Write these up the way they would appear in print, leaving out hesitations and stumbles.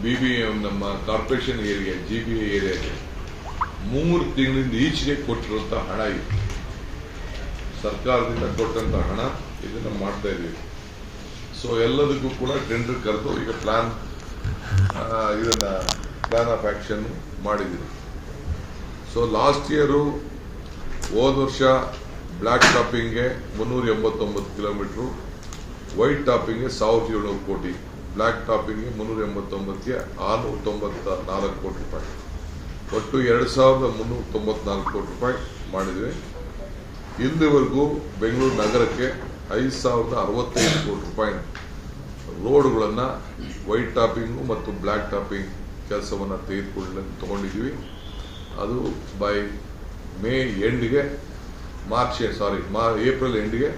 BBM ನಮ್ಮ corporation area GBA ಏರಿಯಾಗೆ 3 ತಿಂಗಳಿಂದ ಈಚೆಗೆ ಕೊಟ್ಟಿರುವಂತ ಹಣ ಇದು ಸರ್ಕಾರದಿಂದ ಕೊಟ್ಟಂತ ಹಣ ಇದನ್ನ ಮಾಡ್ತಾ ಇದೀವಿ. ಸೊ ಎಲ್ಲದಕ್ಕೂ ಕೂಡ ಟೆಂಡರ್ ಕರೆದು ಈಗ ಪ್ಲಾನ್ ಆಫ್ ಆಕ್ಷನ್ ಮಾಡಿದ್ದೀವಿ. ಸೊ ಲಾಸ್ಟ್ ಇಯರು ಹೋದ ವರ್ಷ ಬ್ಲ್ಯಾಕ್ ಟಾಪಿಂಗ್ಗೆ 389 ಕಿಲೋಮೀಟರ್, ವೈಟ್ ಟಾಪಿಂಗ್ಗೆ 1700 ಕೋಟಿ, ಬ್ಲ್ಯಾಕ್ ಟಾಪಿಂಗ್ಗೆ 389ಗೆ 694 ಕೋಟಿ ರೂಪಾಯಿ, ಒಟ್ಟು 2394 ಕೋಟಿ ರೂಪಾಯಿ ಮಾಡಿದ್ವಿ. ಇಲ್ಲಿವರೆಗೂ ಬೆಂಗಳೂರು ನಗರಕ್ಕೆ 5065 ಕೋಟಿ ರೂಪಾಯಿ ರೋಡ್ಗಳನ್ನು ವೈಟ್ ಟಾಪಿಂಗು ಮತ್ತು ಬ್ಲ್ಯಾಕ್ ಟಾಪಿಂಗ್ ಕೆಲಸವನ್ನು ತಗೊಂಡಿದ್ದೀವಿ. ಅದು ಬೈ ಏಪ್ರಿಲ್ ಎಂಡ್ಗೆ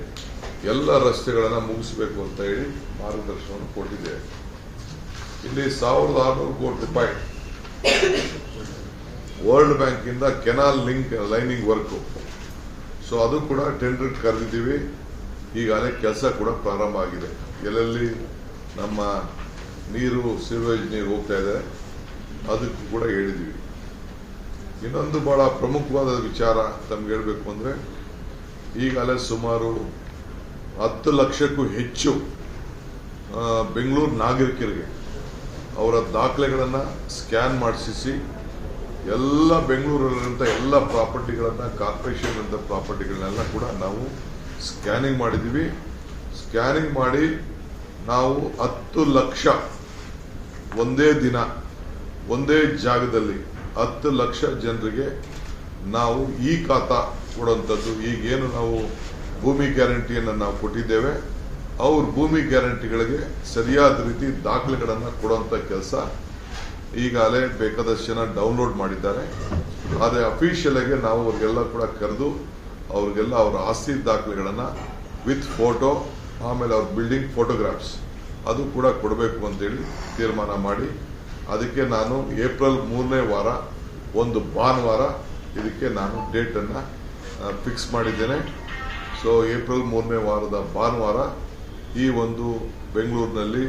ಎಲ್ಲ ರಸ್ತೆಗಳನ್ನು ಮುಗಿಸಬೇಕು ಅಂತ ಹೇಳಿ ಮಾರ್ಗದರ್ಶನವನ್ನು ಕೊಟ್ಟಿದ್ದೇವೆ. ಇಲ್ಲಿ 1600 ಕೋಟಿ ರೂಪಾಯಿ ವರ್ಲ್ಡ್ ಬ್ಯಾಂಕ್ ಇಂದ ಕೆನಾಲ್ ಲೈನಿಂಗ್ ವರ್ಕ್, ಸೊ ಅದು ಕೂಡ ಟೆಂಡರ್ ಕರೆದಿದ್ದೀವಿ. ಈಗಾಗಲೇ ಕೆಲಸ ಕೂಡ ಪ್ರಾರಂಭ ಆಗಿದೆ. ಎಲ್ಲೆಲ್ಲಿ ನಮ್ಮ ಸಿವೇಜ್ ನೀರು ಹೋಗ್ತಾ ಇದೆ ಅದಕ್ಕೂ ಕೂಡ ಹೇಳಿದ್ದೀವಿ. ಇನ್ನೊಂದು ಬಹಳ ಪ್ರಮುಖವಾದ ವಿಚಾರ ತಮ್ಗೆ ಹೇಳಬೇಕು ಅಂದ್ರೆ, ಈಗಾಗಲೇ ಸುಮಾರು 10 ಲಕ್ಷಕ್ಕೂ ಹೆಚ್ಚು ಬೆಂಗಳೂರು ನಾಗರಿಕರಿಗೆ ಅವರ ದಾಖಲೆಗಳನ್ನು ಸ್ಕ್ಯಾನ್ ಮಾಡಿಸಿ ಎಲ್ಲ ಬೆಂಗಳೂರಲ್ಲಿರುವಂಥ ಎಲ್ಲ ಪ್ರಾಪರ್ಟಿಗಳನ್ನು, ಕಾರ್ಪೊರೇಷನ್ ಅಂತ ಪ್ರಾಪರ್ಟಿಗಳನ್ನೆಲ್ಲ ಕೂಡ ನಾವು ಸ್ಕ್ಯಾನಿಂಗ್ ಮಾಡಿದ್ದೀವಿ. ಸ್ಕ್ಯಾನಿಂಗ್ ಮಾಡಿ ನಾವು 10 ಲಕ್ಷ ಒಂದೇ ದಿನ ಒಂದೇ ಜಾಗದಲ್ಲಿ 10 ಲಕ್ಷ ಜನರಿಗೆ ನಾವು ಈ ಖಾತಾ ಕೊಡುವಂಥದ್ದು. ಈಗೇನು ನಾವು ಭೂಮಿ ಗ್ಯಾರಂಟಿಯನ್ನು ನಾವು ಕೊಟ್ಟಿದ್ದೇವೆ, ಅವ್ರ ಭೂಮಿ ಗ್ಯಾರಂಟಿಗಳಿಗೆ ಸರಿಯಾದ ರೀತಿ ದಾಖಲೆಗಳನ್ನು ಕೊಡುವಂಥ ಕೆಲಸ ಈಗಾಗಲೇ ಬೇಕಾದಷ್ಟು ಜನ ಡೌನ್ಲೋಡ್ ಮಾಡಿದ್ದಾರೆ. ಆದರೆ ಅಫಿಷಿಯಲ್ ಆಗಿ ನಾವು ಅವ್ರಿಗೆಲ್ಲ ಕೂಡ ಕರೆದು ಅವ್ರಿಗೆಲ್ಲ ಅವರ ಆಸ್ತಿ ದಾಖಲೆಗಳನ್ನು ವಿತ್ ಫೋಟೋ, ಆಮೇಲೆ ಅವ್ರ ಬಿಲ್ಡಿಂಗ್ ಫೋಟೋಗ್ರಾಫ್ಸ್ ಅದು ಕೂಡ ಕೊಡಬೇಕು ಅಂತೇಳಿ ತೀರ್ಮಾನ ಮಾಡಿ, ಅದಕ್ಕೆ ನಾನು ಏಪ್ರಿಲ್ 3ನೇ ವಾರ ಒಂದು ಭಾನುವಾರ ಇದಕ್ಕೆ ನಾನು ಡೇಟನ್ನು ಫಿಕ್ಸ್ ಮಾಡಿದ್ದೇನೆ. ಸೊ ಏಪ್ರಿಲ್ 3ನೇ ವಾರದ ಭಾನುವಾರ ಈ ಒಂದು ಬೆಂಗಳೂರಿನಲ್ಲಿ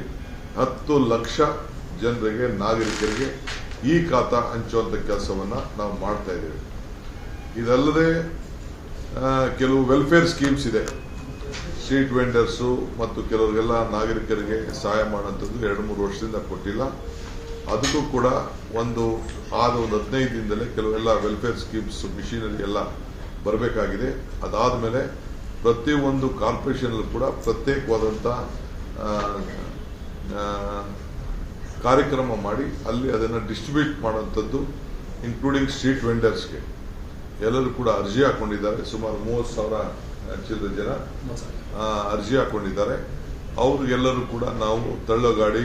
10 ಲಕ್ಷ ಜನರಿಗೆ, ನಾಗರಿಕರಿಗೆ ಈ ಖಾತಾ ಹಂಚುವಂಥ ಕೆಲಸವನ್ನು ನಾವು ಮಾಡ್ತಾ ಇದ್ದೇವೆ. ಇದಲ್ಲದೆ ಕೆಲವು ವೆಲ್ಫೇರ್ ಸ್ಕೀಮ್ಸ್ ಇದೆ. ಸ್ಟ್ರೀಟ್ ವೆಂಡರ್ಸು ಮತ್ತು ಕೆಲವರಿಗೆಲ್ಲ ನಾಗರಿಕರಿಗೆ ಸಹಾಯ ಮಾಡುವಂಥದ್ದು 2-3 ವರ್ಷದಿಂದ ಕೊಟ್ಟಿಲ್ಲ. ಅದಕ್ಕೂ ಕೂಡ ಒಂದು 15 ದಿನದಲ್ಲೇ ಕೆಲವೆಲ್ಲ ವೆಲ್ಫೇರ್ ಸ್ಕೀಮ್ಸ್ ಮಿಷಿನರಿ ಎಲ್ಲ ಬರಬೇಕಾಗಿದೆ. ಅದಾದಮೇಲೆ ಪ್ರತಿಯೊಂದು ಕಾರ್ಪೊರೇಷನ್ ಕೂಡ ಪ್ರತ್ಯೇಕವಾದಂಥ ಕಾರ್ಯಕ್ರಮ ಮಾಡಿ ಅಲ್ಲಿ ಅದನ್ನು ಡಿಸ್ಟ್ರಿಬ್ಯೂಟ್ ಮಾಡುವಂಥದ್ದು, ಇನ್ಕ್ಲೂಡಿಂಗ್ ಸ್ಟ್ರೀಟ್ ವೆಂಡರ್ಸ್ಗೆ ಎಲ್ಲರೂ ಕೂಡ ಅರ್ಜಿ ಹಾಕೊಂಡಿದ್ದಾರೆ. ಸುಮಾರು 30,000 ಚಿಲ್ಲರೆ ಜನ ಅರ್ಜಿ ಹಾಕೊಂಡಿದ್ದಾರೆ. ಅವ್ರಿಗೆಲ್ಲರೂ ಕೂಡ ನಾವು ತಳ್ಳೋ ಗಾಡಿ,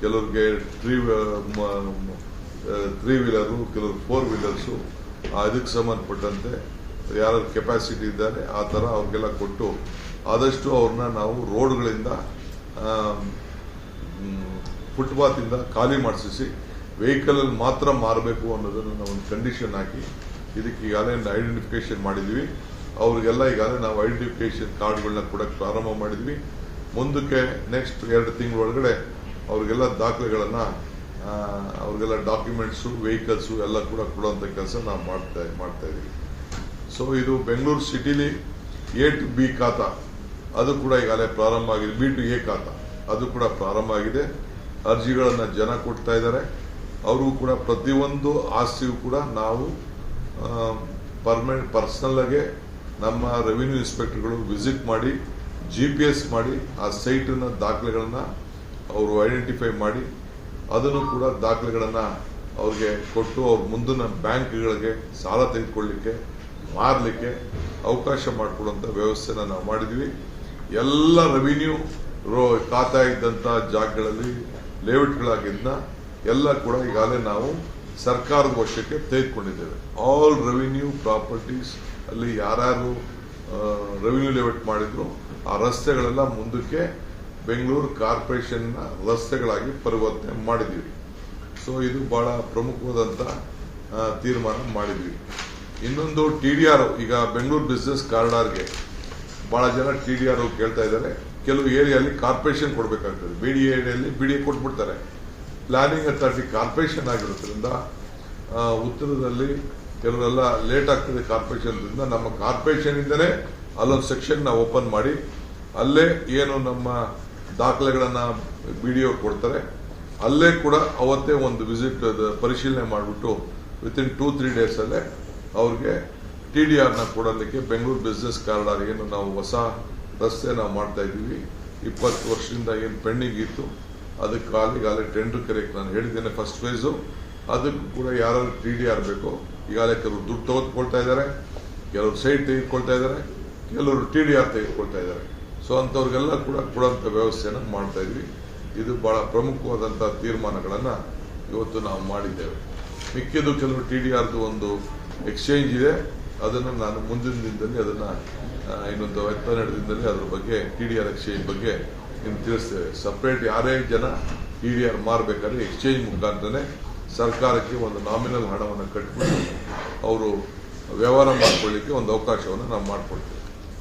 ಕೆಲವ್ರಿಗೆ 3 ವೀಲರು, ಕೆಲವರು 4 ವೀಲರ್ಸು, ಅದಕ್ಕೆ ಸಂಬಂಧಪಟ್ಟಂತೆ ಯಾರ ಕೆಪಾಸಿಟಿ ಇದ್ದಾರೆ ಆ ಥರ ಅವ್ರಿಗೆಲ್ಲ ಕೊಟ್ಟು ಆದಷ್ಟು ಅವ್ರನ್ನ ನಾವು ರೋಡ್ಗಳಿಂದ, ಫುಟ್ಪಾತಿಂದ ಖಾಲಿ ಮಾಡಿಸಿ ವೆಹಿಕಲ್ ಅಲ್ಲಿ ಮಾತ್ರ ಮಾರಬೇಕು ಅನ್ನೋದನ್ನು ನಾವು ಒಂದು ಕಂಡೀಷನ್ ಹಾಕಿ ಇದಕ್ಕೆ ಈಗಾಗಲೇ ಐಡೆಂಟಿಫಿಕೇಶನ್ ಮಾಡಿದ್ವಿ. ಅವ್ರಿಗೆಲ್ಲ ಈಗಾಗಲೇ ನಾವು ಐಡೆಂಟಿಫಿಕೇಶನ್ ಕಾರ್ಡ್ಗಳನ್ನ ಕೊಡಕ್ಕೆ ಪ್ರಾರಂಭ ಮಾಡಿದ್ವಿ. ಮುಂದಕ್ಕೆ ನೆಕ್ಸ್ಟ್ 2 ತಿಂಗಳೊಳಗಡೆ ಅವ್ರಿಗೆಲ್ಲ ದಾಖಲೆಗಳನ್ನು, ಅವ್ರಿಗೆಲ್ಲ ಡಾಕ್ಯುಮೆಂಟ್ಸು, ವೆಹಿಕಲ್ಸು ಎಲ್ಲ ಕೂಡ ಕೊಡುವಂಥ ಕೆಲಸ ನಾವು ಮಾಡ್ತಾ ಇದ್ದೀವಿ. ಸೊ ಇದು ಬೆಂಗಳೂರು ಸಿಟಿಲಿ A to B ಖಾತಾ ಅದು ಕೂಡ ಈಗಾಗಲೇ ಪ್ರಾರಂಭ ಆಗಿದೆ. B to A ಖಾತಾ ಅದು ಕೂಡ ಪ್ರಾರಂಭ ಆಗಿದೆ. ಅರ್ಜಿಗಳನ್ನು ಜನ ಕೊಡ್ತಾ ಇದ್ದಾರೆ. ಅವ್ರಿಗೂ ಕೂಡ ಪ್ರತಿಯೊಂದು ಆಸ್ತಿಯೂ ಕೂಡ ನಾವು ಪರ್ಸನಲ್ ಆಗಿ ನಮ್ಮ ರೆವಿನ್ಯೂ ಇನ್ಸ್ಪೆಕ್ಟರ್ಗಳು ವಿಸಿಟ್ ಮಾಡಿ GPS ಮಾಡಿ ಆ ಸೈಟನ್ನ ದಾಖಲೆಗಳನ್ನು ಅವರು ಐಡೆಂಟಿಫೈ ಮಾಡಿ ಅದನ್ನು ಕೂಡ ದಾಖಲೆಗಳನ್ನು ಅವ್ರಿಗೆ ಕೊಟ್ಟು ಅವ್ರ ಮುಂದಿನ ಬ್ಯಾಂಕ್ಗಳಿಗೆ ಸಾಲ ತೆಗೆದುಕೊಳ್ಳಲಿಕ್ಕೆ, ಮಾರಲಿಕ್ಕೆ ಅವಕಾಶ ಮಾಡಿಕೊಡುವಂಥ ವ್ಯವಸ್ಥೆನ ನಾವು ಮಾಡಿದ್ವಿ. ಎಲ್ಲ ರೆವಿನ್ಯೂ ಖಾತಾ ಇದ್ದಂಥ ಜಾಗಗಳಲ್ಲಿ ಲೇಔಟ್ಗಳಾಗಿದ್ದ ಎಲ್ಲ ಕೂಡ ಈಗಾಗಲೇ ನಾವು ಸರ್ಕಾರದ ವಶಕ್ಕೆ ತೆಗೆದುಕೊಂಡಿದ್ದೇವೆ. ಆಲ್ ರೆವಿನ್ಯೂ ಪ್ರಾಪರ್ಟೀಸ್ ಅಲ್ಲಿ ಯಾರ್ಯಾರು ರೆವಿನ್ಯೂ ಲೇಔಟ್ ಮಾಡಿದ್ರು ಆ ರಸ್ತೆಗಳೆಲ್ಲ ಮುಂದಕ್ಕೆ ಬೆಂಗಳೂರು ಕಾರ್ಪೊರೇಷನ್ನ ರಸ್ತೆಗಳಾಗಿ ಪರಿವರ್ತನೆ ಮಾಡಿದ್ದೀವಿ. ಸೊ ಇದು ಬಹಳ ಪ್ರಮುಖವಾದಂಥ ತೀರ್ಮಾನ ಮಾಡಿದ್ವಿ. ಇನ್ನೊಂದು TDR, ಈಗ ಬೆಂಗಳೂರು ಬಿಸಿನೆಸ್ ಕಾರಿಡಾರ್ಗೆ ಬಹಳ ಜನ TDR ಕೇಳ್ತಾ ಇದ್ದಾರೆ. ಕೆಲವು ಏರಿಯಲ್ಲಿ ಕಾರ್ಪೊರೇಷನ್ ಕೊಡಬೇಕಾಗ್ತದೆ, BDA ಏರಿಯಲ್ಲಿ BDA ಕೊಟ್ಬಿಡ್ತಾರೆ. ಪ್ಲಾನಿಂಗ್ ಅಥಾರಿಟಿ ಕಾರ್ಪೊರೇಷನ್ ಆಗಿರೋದ್ರಿಂದ ಉತ್ತರದಲ್ಲಿ ಕೆಲವರೆಲ್ಲ ಲೇಟ್ ಆಗ್ತದೆ ಕಾರ್ಪೊರೇಷನ್. ನಮ್ಮ ಕಾರ್ಪೊರೇಷನ್ ಇಂದನೇ ಅಲ್ಲೊಂದು ಸೆಕ್ಷನ್ ನಾವು ಓಪನ್ ಮಾಡಿ ಅಲ್ಲೇ ಏನು ನಮ್ಮ ದಾಖಲೆಗಳನ್ನ BDO ಕೊಡ್ತಾರೆ, ಅಲ್ಲೇ ಕೂಡ ಅವತ್ತೇ ಒಂದು ವಿಸಿಟ್ ಪರಿಶೀಲನೆ ಮಾಡಿಬಿಟ್ಟು ವಿತಿನ್ 2-3 ಡೇಸ್ ಅಲ್ಲೇ ಅವ್ರಿಗೆ TDR ನ ಕೊಡಲಿಕ್ಕೆ ಬೆಂಗಳೂರು ಬಿಸ್ನೆಸ್ ಕಾರಿಡಾರ್ ಏನು ನಾವು ಹೊಸ ರಸ್ತೆ ನಾವು ಮಾಡ್ತಾ ಇದ್ದೀವಿ 20 ವರ್ಷದಿಂದ ಏನು ಪೆಂಡಿಂಗ್ ಇತ್ತು ಅದಕ್ಕಾಗಲೇ ಟೆಂಡರ್ ಕರೆಯಕ್ಕೆ ನಾನು ಹೇಳಿದ್ದೇನೆ. ಫಸ್ಟ್ ಫೇಸು ಅದಕ್ಕೂ ಕೂಡ ಯಾರು TDR ಬೇಕು. ಈಗಾಗಲೇ ಕೆಲವರು ದುಡ್ಡು ತೆಗೆದುಕೊಳ್ತಾ ಇದ್ದಾರೆ, ಕೆಲವರು ಸೈಟ್ ತೆಗೆದುಕೊಳ್ತಾ ಇದ್ದಾರೆ, ಕೆಲವರು TDR ತೆಗೆದುಕೊಳ್ತಾ ಇದ್ದಾರೆ. ಸೊ ಅಂಥವ್ರಿಗೆಲ್ಲ ಕೂಡ ಕೊಡುವಂಥ ವ್ಯವಸ್ಥೆಯನ್ನು ಮಾಡ್ತಾ ಇದ್ವಿ. ಇದು ಬಹಳ ಪ್ರಮುಖವಾದಂತಹ ತೀರ್ಮಾನಗಳನ್ನ ಇವತ್ತು ನಾವು ಮಾಡಿದ್ದೇವೆ. ಮಿಕ್ಕಿದ್ದು ಕೆಲವು TDRದು ಒಂದು ಎಕ್ಸ್ಚೇಂಜ್ ಇದೆ, ಅದನ್ನು ನಾನು ಮುಂದಿನ ದಿನದಲ್ಲಿ ಅದನ್ನ ಇನ್ನೊಂದು 12 ದಿನದಲ್ಲಿ ಅದ್ರ ಬಗ್ಗೆ TDR ಎಕ್ಸ್ಚೇಂಜ್ ಬಗ್ಗೆ ನಿಮ್ಗೆ ತಿಳಿಸ್ತೇವೆ. ಸಪರೇಟ್ ಯಾರೇ ಜನ TDR ಮಾರಬೇಕಾದ್ರೆ ಎಕ್ಸ್ಚೇಂಜ್ ಮುಖಾಂತರನೇ ಸರ್ಕಾರಕ್ಕೆ ಒಂದು ನಾಮಿನಲ್ ಹಣವನ್ನು ಕಟ್ಟಿಬಿಟ್ಟು ಅವರು ವ್ಯವಹಾರ ಮಾಡ್ಕೊಳ್ಳಿಕ್ಕೆ ಒಂದು ಅವಕಾಶವನ್ನು ನಾವು ಮಾಡಿಕೊಡ್ತೇವೆ.